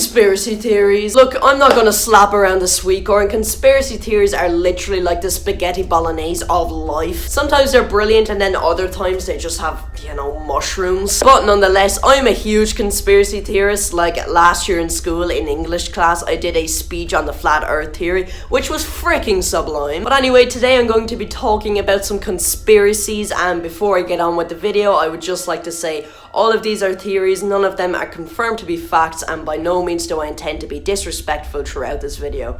Conspiracy theories. Look, I'm not gonna slap around the sweet corn. Conspiracy theories are literally like the spaghetti bolognese of life. Sometimes they're brilliant and then other times they just have, you know, mushrooms. But nonetheless, I'm a huge conspiracy theorist. Like last year in school in English class, I did a speech on the flat earth theory, which was freaking sublime. But anyway, today I'm going to be talking about some conspiracies, and before I get on with the video, I would just like to say all of these are theories, none of them are confirmed to be facts, and by no means do I intend to be disrespectful throughout this video.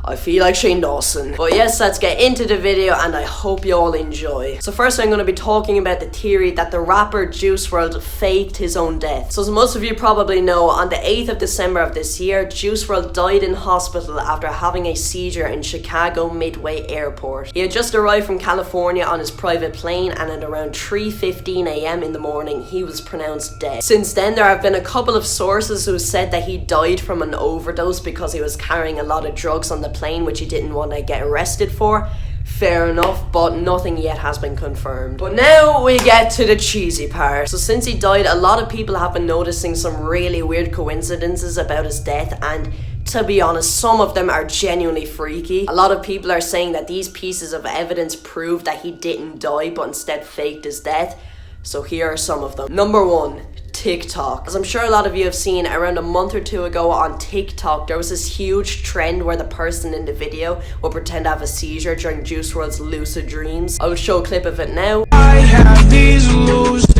I feel like Shane Dawson. But yes, let's get into the video and I hope you all enjoy. So first I'm going to be talking about the theory that the rapper Juice WRLD faked his own death. So as most of you probably know, on the 8th of December of this year, Juice WRLD died in hospital after having a seizure in Chicago Midway Airport. He had just arrived from California on his private plane, and at around 3:15 a.m. in the morning he was pronounced dead. Since then there have been a couple of sources who said that he died from an overdose because he was carrying a lot of drugs on the plane which he didn't want to get arrested for. Fair enough, but nothing yet has been confirmed. But now we get to the cheesy part. So since he died, a lot of people have been noticing some really weird coincidences about his death, and to be honest, some of them are genuinely freaky. A lot of people are saying that these pieces of evidence prove that he didn't die but instead faked his death. So here are some of them. Number 1. TikTok. As I'm sure a lot of you have seen, around a month or two ago on TikTok, there was this huge trend where the person in the video will pretend to have a seizure during Juice WRLD's lucid dreams. I will show a clip of it now. I have these lucid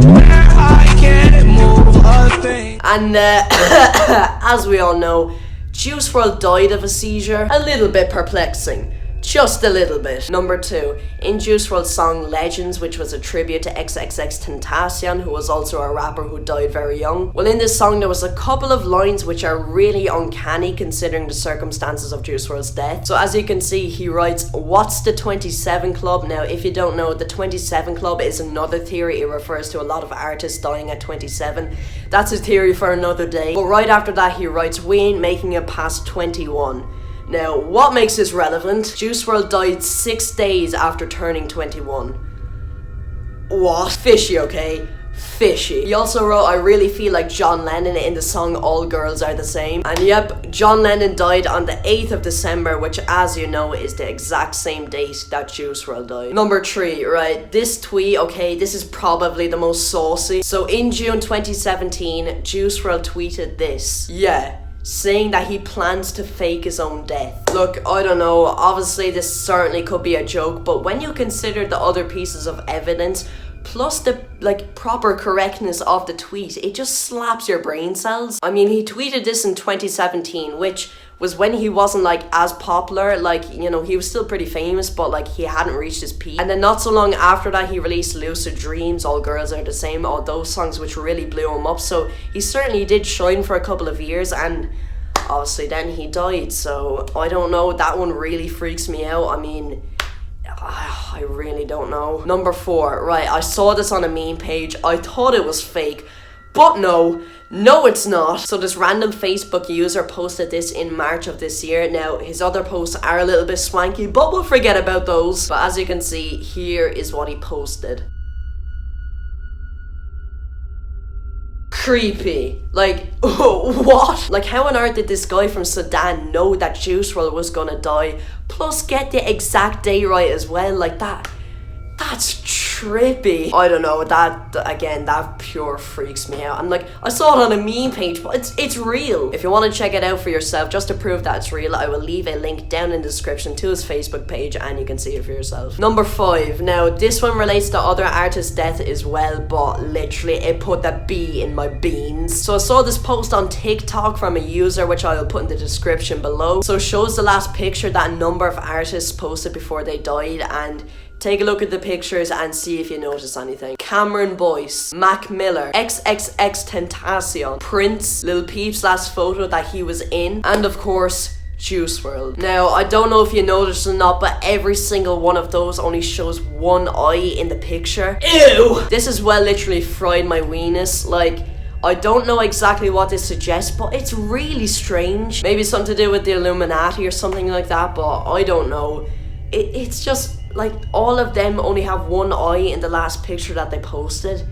where I can't move a thing. And as we all know, Juice WRLD died of a seizure. A little bit perplexing. Just a little bit. Number 2, in Juice WRLD's song Legends, which was a tribute to XXXTentacion, who was also a rapper who died very young. Well, in this song there was a couple of lines which are really uncanny considering the circumstances of Juice WRLD's death. So as you can see, he writes, "What's the 27 Club?" Now, if you don't know, the 27 Club is another theory. It refers to a lot of artists dying at 27. That's a theory for another day. But right after that he writes, "We ain't making it past 21. Now, what makes this relevant? Juice WRLD died 6 days after turning 21. What? Fishy, okay? Fishy. He also wrote, "I really feel like John Lennon" in the song All Girls Are the Same. And yep, John Lennon died on the 8th of December, which, as you know, is the exact same date that Juice WRLD died. Number 3, right, this tweet, okay, this is probably the most saucy. So in June 2017, Juice WRLD tweeted this. Yeah. Saying that he plans to fake his own death. Look, I don't know, obviously this certainly could be a joke, but when you consider the other pieces of evidence, plus the, proper correctness of the tweet, it just slaps your brain cells. I mean, he tweeted this in 2017, which was when he wasn't, as popular, you know, he was still pretty famous, but, he hadn't reached his peak. And then not so long after that, he released Lucid Dreams, All Girls Are the Same, all those songs which really blew him up, so he certainly did shine for a couple of years, and obviously then he died, so I don't know, that one really freaks me out. I mean, I really don't know. Number 4, right, I saw this on a meme page, I thought it was fake, but no, it's not. So this random Facebook user posted this in March of this year. Now, his other posts are a little bit swanky, but we'll forget about those. But as you can see, here is what he posted. Creepy. What? How on earth did this guy from Sudan know that Juice WRLD was gonna die, plus get the exact day right as well? That's trippy. I don't know, that pure freaks me out. And I saw it on a meme page, but it's real. If you want to check it out for yourself, just to prove that it's real, I will leave a link down in the description to his Facebook page and you can see it for yourself. Number 5, now this one relates to other artists' death as well, but literally it put the bee in my beans. So I saw this post on TikTok from a user, which I will put in the description below. So it shows the last picture that a number of artists posted before they died, and take a look at the pictures and see if you notice anything. Cameron Boyce, Mac Miller, XXXTentacion, Prince, Lil Peep's last photo that he was in, and of course, Juice WRLD. Now, I don't know if you noticed or not, but every single one of those only shows one eye in the picture. Ew! This as well literally fried my weenus. I don't know exactly what this suggests, but it's really strange. Maybe something to do with the Illuminati or something like that, but I don't know. It's just like all of them only have one eye in the last picture that they posted.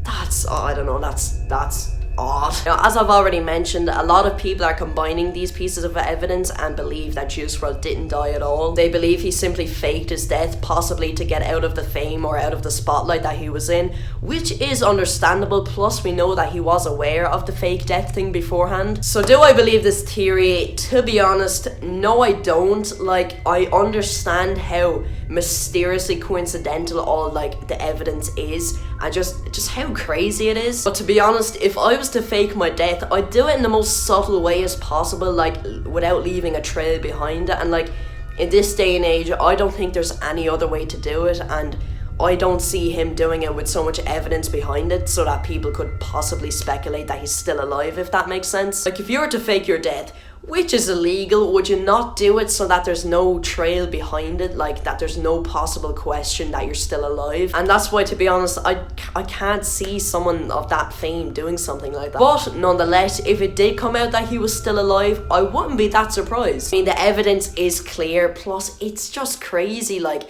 That's, I don't know, that's odd. Now, as I've already mentioned, a lot of people are combining these pieces of evidence and believe that Juice WRLD didn't die at all. They believe he simply faked his death, possibly to get out of the fame or out of the spotlight that he was in, which is understandable. Plus, we know that he was aware of the fake death thing beforehand. So do I believe this theory? To be honest, no, I don't. Like, I understand how mysteriously coincidental all like the evidence is, and just how crazy it is. But to be honest, if I was to fake my death, I'd do it in the most subtle way as possible, like without leaving a trail behind it. And like in this day and age, I don't think there's any other way to do it, and I don't see him doing it with so much evidence behind it so that people could possibly speculate that he's still alive, if that makes sense. Like, if you were to fake your death, which is illegal, would you not do it so that there's no trail behind it, like that there's no possible question that you're still alive? And that's why, to be honest, I can't see someone of that fame doing something like that. But nonetheless, if it did come out that he was still alive, I wouldn't be that surprised. I mean, the evidence is clear, plus it's just crazy, like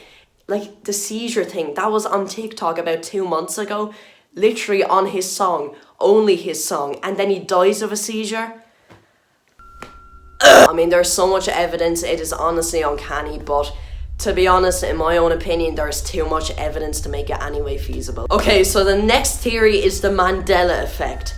the seizure thing, that was on TikTok about 2 months ago, literally on his song, only his song, and then he dies of a seizure. I mean, there's so much evidence, it is honestly uncanny, but to be honest, in my own opinion, there's too much evidence to make it anyway feasible. Okay, so the next theory is the Mandela effect.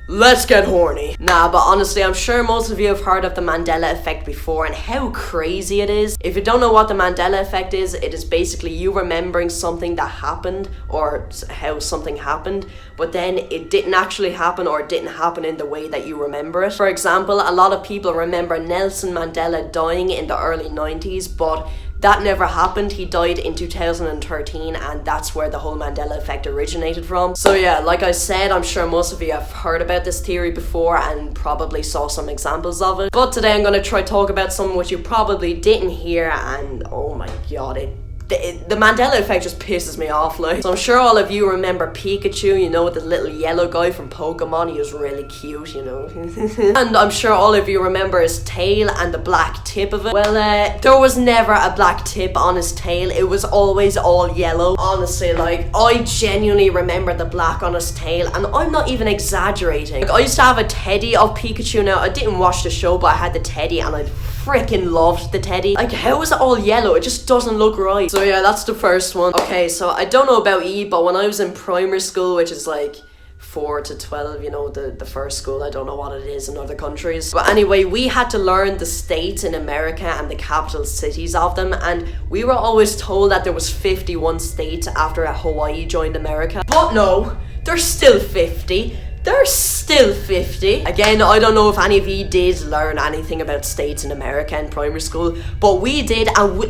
Let's get horny. Nah, but honestly, I'm sure most of you have heard of the Mandela effect before and how crazy it is. If you don't know what the Mandela effect is, it is basically you remembering something that happened or how something happened, but then it didn't actually happen or it didn't happen in the way that you remember it. For example, a lot of people remember Nelson Mandela dying in the early 90s, but that never happened. He died in 2013, and that's where the whole Mandela effect originated from. So yeah, like I said, I'm sure most of you have heard about this theory before and probably saw some examples of it. But today I'm going to try talk about something which you probably didn't hear, and oh my god, the Mandela effect just pisses me off, like. So I'm sure all of you remember Pikachu, you know, the little yellow guy from Pokemon. He was really cute, you know. And I'm sure all of you remember his tail and the black tip of it. Well, there was never a black tip on his tail. It was always all yellow. Honestly, like, I genuinely remember the black on his tail, and I'm not even exaggerating. Like, I used to have a teddy of Pikachu. Now, I didn't watch the show, but I had the teddy, and I freaking loved the teddy. Like, how is it all yellow? It just doesn't look right. So yeah, that's the first one. Okay, so I don't know about you, but when I was in primary school, which is like 4 to 12, you know, the first school, I don't know what it is in other countries. But anyway, we had to learn the states in America and the capital cities of them, and we were always told that there was 51 states after Hawaii joined America. But no, there's still 50. There's still 50. Again, I don't know if any of you did learn anything about states in America in primary school, but we did, and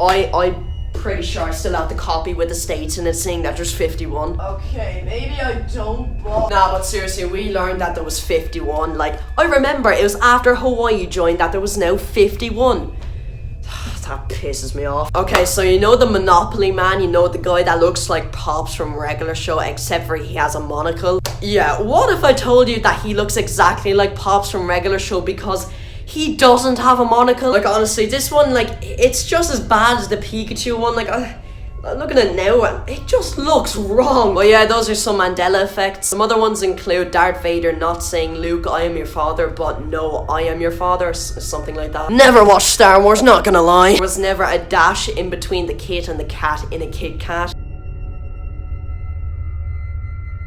I'm pretty sure I still have the copy with the states and it's saying that there's 51. Okay, maybe I don't, but nah, but seriously, we learned that there was 51. Like, I remember it was after Hawaii joined that there was now 51. That pisses me off. Okay, so you know the Monopoly man, you know, the guy that looks like Pops from Regular Show, except for he has a monocle? Yeah, what if I told you that he looks exactly like Pops from Regular Show because he doesn't have a monocle? Like, honestly, this one, like, it's just as bad as the Pikachu one. Like, I'm looking at it now and it just looks wrong. But yeah, those are some Mandela effects. Some other ones include Darth Vader not saying, "Luke, I am your father," but "No, I am your father," something like that. Never watched Star Wars, not gonna lie. There was never a dash in between the kit and the cat in a Kit Kat.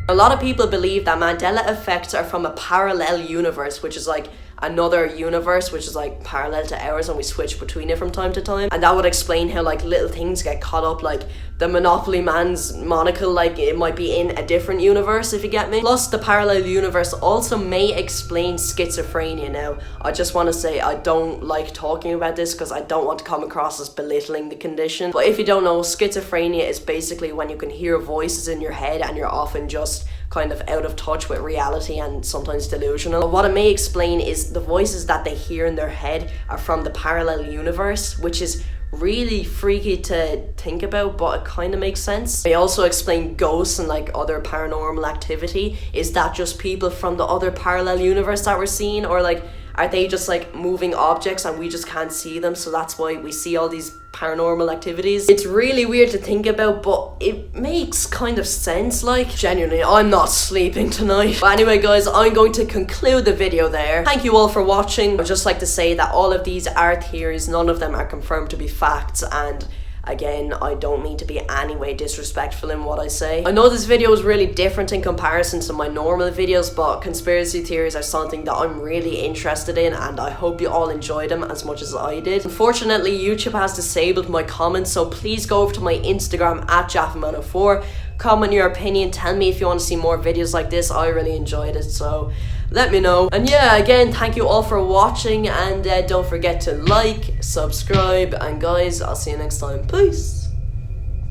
A lot of people believe that Mandela effects are from a parallel universe, which is like another universe which is like parallel to ours, and we switch between it from time to time, and that would explain how like little things get caught up, like the Monopoly man's monocle, like it might be in a different universe, if you get me. Plus, the parallel universe also may explain schizophrenia. Now, I just want to say I don't like talking about this because I don't want to come across as belittling the condition, but if you don't know, schizophrenia is basically when you can hear voices in your head and you're often just kind of out of touch with reality and sometimes delusional. But what it may explain is the voices that they hear in their head are from the parallel universe, which is really freaky to think about, but it kind of makes sense. They also explain ghosts and like other paranormal activity. Is that just people from the other parallel universe that we're seeing, or like Are they just like moving objects and we just can't see them, so that's why we see all these paranormal activities? It's really weird to think about, but it makes kind of sense. Like, genuinely, I'm not sleeping tonight. But anyway guys, I'm going to conclude the video there. Thank you all for watching. I'd just like to say that all of these are theories, none of them are confirmed to be facts, and again, I don't mean to be any way disrespectful in what I say. I know this video is really different in comparison to my normal videos, but conspiracy theories are something that I'm really interested in, and I hope you all enjoyed them as much as I did. Unfortunately, YouTube has disabled my comments, so please go over to my Instagram at JaffaMan04, comment your opinion, tell me if you want to see more videos like this. I really enjoyed it, so let me know. And yeah, again, thank you all for watching, and don't forget to like, subscribe, and guys, I'll see you next time. Peace.